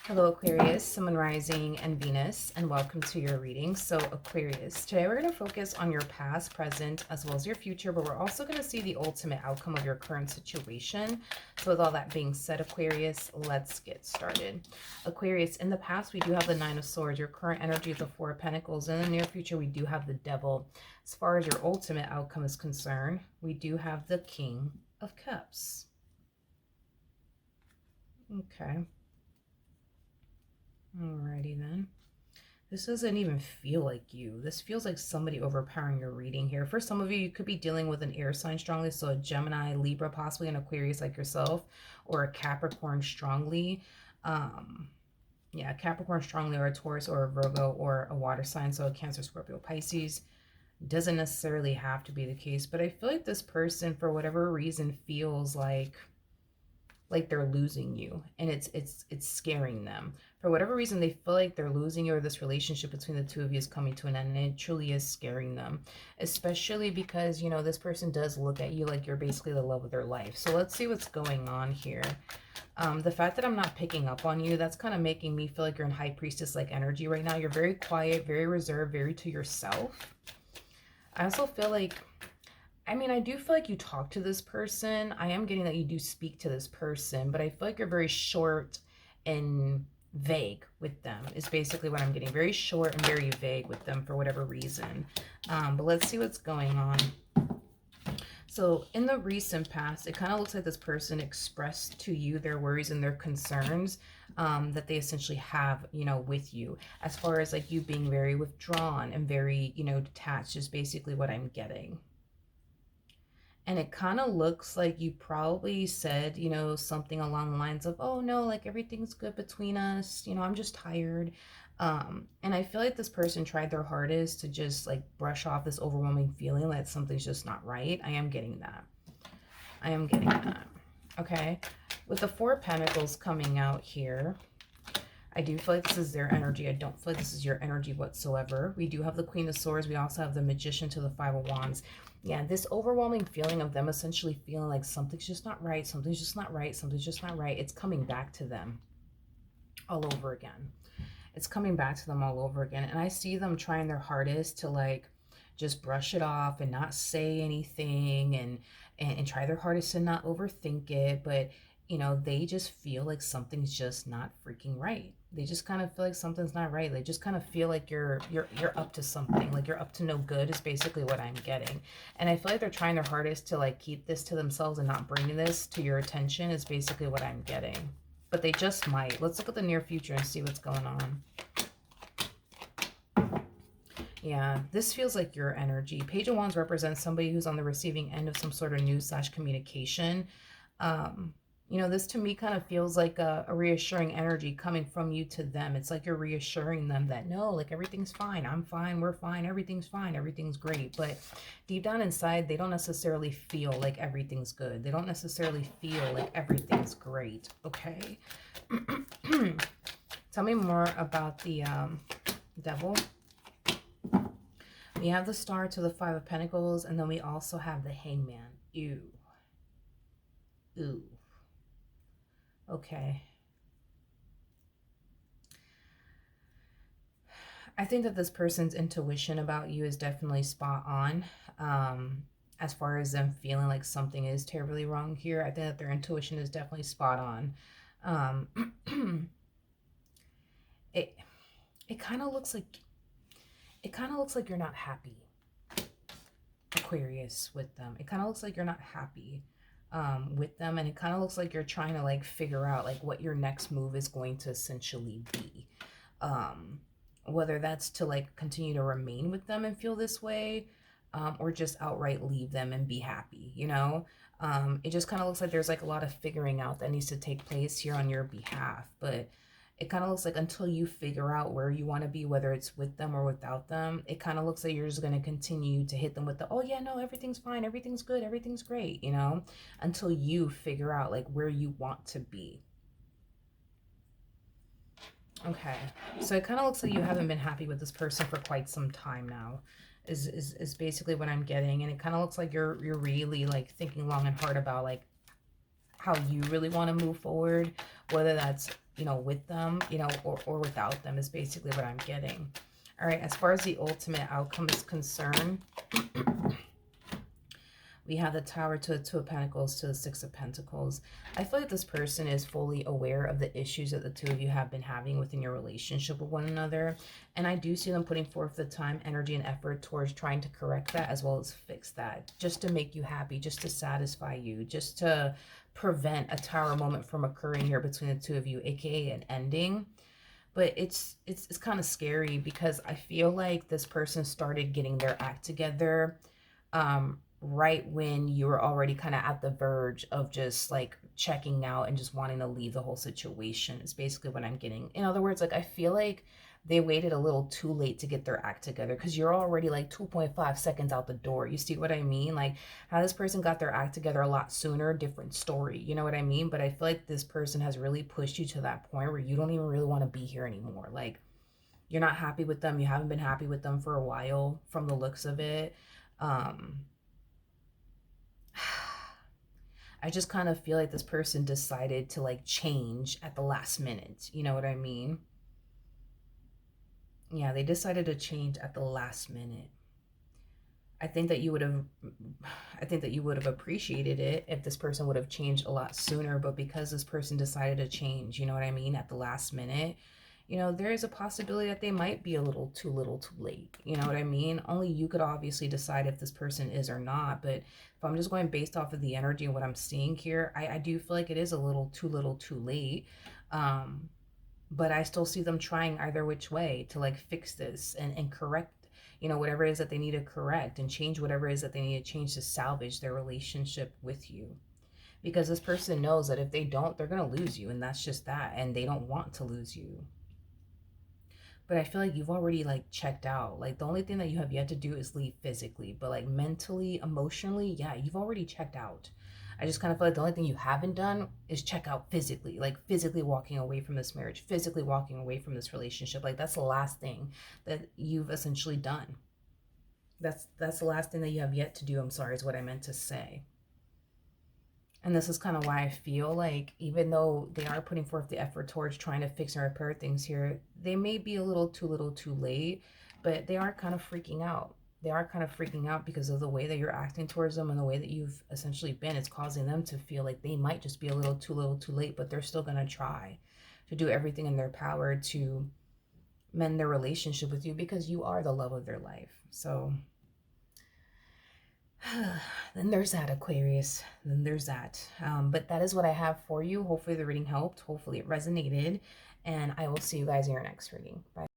Hello Aquarius, Sun, Moon, Rising, and Venus, and welcome to your reading. So Aquarius, today we're going to focus on your past, present, as well as your future, but we're also going to see the ultimate outcome of your current situation. So with all that being said, Aquarius, let's get started. Aquarius, in the past, we do have the Nine of Swords. Your current energy is the Four of Pentacles. In the near future, we do have the Devil. As far as your ultimate outcome is concerned, we do have the King of Cups. Okay. Alrighty then. This doesn't even feel like you. This feels like somebody overpowering your reading here. For some of you, you could be dealing with an air sign strongly, so a Gemini, Libra, possibly an Aquarius like yourself, or a Capricorn strongly. Yeah, Capricorn strongly, or a Taurus, or a Virgo, or a water sign, so a Cancer, Scorpio, Pisces. Doesn't necessarily have to be the case, but I feel like this person, for whatever reason, feels like they're losing you, and it's scaring them. For whatever reason, they feel like they're losing you, or this relationship between the two of you is coming to an end, and it truly is scaring them, especially because, you know, this person does look at you like you're basically the love of their life. So let's see what's going on here. The fact that I'm not picking up on you, that's kind of making me feel like you're in high priestess like energy right now. You're very quiet, very reserved, very to yourself. I also feel like, I mean, I do feel like you talk to this person. I am getting that you do speak to this person, but I feel like you're very short and vague with them, is basically what I'm getting. Very short and very vague with them for whatever reason. But let's see what's going on. So in the recent past, it kind of looks like this person expressed to you their worries and their concerns that they essentially have, you know, with you, as far as like you being very withdrawn and very, you know, detached is basically what I'm getting. And it kind of looks like you probably said, you know, something along the lines of, oh no, like everything's good between us. You know, I'm just tired. And I feel like this person tried their hardest to just like brush off this overwhelming feeling that something's just not right. I am getting that. I am getting that. Okay. With the Four of Pentacles coming out here, I do feel like this is their energy. I don't feel like this is your energy whatsoever. We do have the Queen of Swords. We also have the Magician to the Five of Wands. Yeah, this overwhelming feeling of them essentially feeling like something's just not right, something's just not right, something's just not right. It's coming back to them all over again. It's coming back to them all over again. And I see them trying their hardest to like just brush it off and not say anything, and try their hardest to not overthink it. But, you know, they just feel like something's just not freaking right. They just kind of feel like something's not right. They just kind of feel like you're up to something, like you're up to no good is basically what I'm getting. And I feel like they're trying their hardest to like keep this to themselves and not bringing this to your attention is basically what I'm getting. But they just might. Let's look at the near future and see what's going on. Yeah, this feels like your energy. Page of Wands represents somebody who's on the receiving end of some sort of news / communication. You know, this to me kind of feels like a reassuring energy coming from you to them. It's like you're reassuring them that no, like everything's fine. I'm fine. We're fine. Everything's fine. Everything's great. But deep down inside, they don't necessarily feel like everything's good. They don't necessarily feel like everything's great. Okay. Tell me more about the Devil. We have the Star to the Five of Pentacles, and then we also have the Hangman. Ew. Ooh. Okay. I think that this person's intuition about you is definitely spot on. As far as them feeling like something is terribly wrong here, I think that their intuition is definitely spot on. It kind of looks like you're not happy, Aquarius, with them. It kind of looks like you're not happy with them, and it kind of looks like you're trying to like figure out like what your next move is going to essentially be. Whether that's to like continue to remain with them and feel this way, or just outright leave them and be happy, you know? It just kind of looks like there's like a lot of figuring out that needs to take place here on your behalf, but it kind of looks like until you figure out where you want to be, whether it's with them or without them, it kind of looks like you're just going to continue to hit them with the, oh yeah, no, everything's fine, everything's good, everything's great, you know, until you figure out like where you want to be. Okay, so it kind of looks like you haven't been happy with this person for quite some time now, is basically what I'm getting. And it kind of looks like you're really like thinking long and hard about like how you really want to move forward, whether that's, you know, with them, you know, or without them, is basically what I'm getting. All right, as far as the ultimate outcome is concerned, we have the Tower to the Two of Pentacles to the Six of Pentacles. I feel like this person is fully aware of the issues that the two of you have been having within your relationship with one another. And I do see them putting forth the time, energy, and effort towards trying to correct that as well as fix that. Just to make you happy, just to satisfy you, just to prevent a Tower moment from occurring here between the two of you, aka an ending. But it's kind of scary because I feel like this person started getting their act together right when you were already kind of at the verge of just like checking out and just wanting to leave the whole situation, is basically what I'm getting. In other words, like, I feel like they waited a little too late to get their act together because you're already like 2.5 seconds out the door. You see what I mean? Like, how this person got their act together a lot sooner, different story. You know what I mean? But I feel like this person has really pushed you to that point where you don't even really want to be here anymore. Like, you're not happy with them. You haven't been happy with them for a while from the looks of it. I just kind of feel like this person decided to like change at the last minute. You know what I mean? Yeah, they decided to change at the last minute. I think that you would have appreciated it if this person would have changed a lot sooner, but because this person decided to change, you know what I mean, at the last minute, you know, there is a possibility that they might be a little too late. You know what I mean? Only you could obviously decide if this person is or not. But if I'm just going based off of the energy and what I'm seeing here, I do feel like it is a little too late. But I still see them trying either which way to like fix this and correct, you know, whatever it is that they need to correct, and change whatever it is that they need to change to salvage their relationship with you. Because this person knows that if they don't, they're going to lose you. And that's just that. And they don't want to lose you. But I feel like you've already like checked out. Like, the only thing that you have yet to do is leave physically, but like mentally, emotionally, yeah, you've already checked out. I just kind of feel like the only thing you haven't done is check out physically, like physically walking away from this marriage, physically walking away from this relationship. Like, that's the last thing that you've essentially done. That's the last thing that you have yet to do. I'm sorry, is what I meant to say. And this is kind of why I feel like, even though they are putting forth the effort towards trying to fix and repair things here, they may be a little too late, but they are kind of freaking out. They are kind of freaking out because of the way that you're acting towards them and the way that you've essentially been. It's causing them to feel like they might just be a little too late, but they're still going to try to do everything in their power to mend their relationship with you because you are the love of their life. So then there's that, Aquarius. Then there's that. But that is what I have for you. Hopefully the reading helped. Hopefully it resonated. And I will see you guys in your next reading. Bye.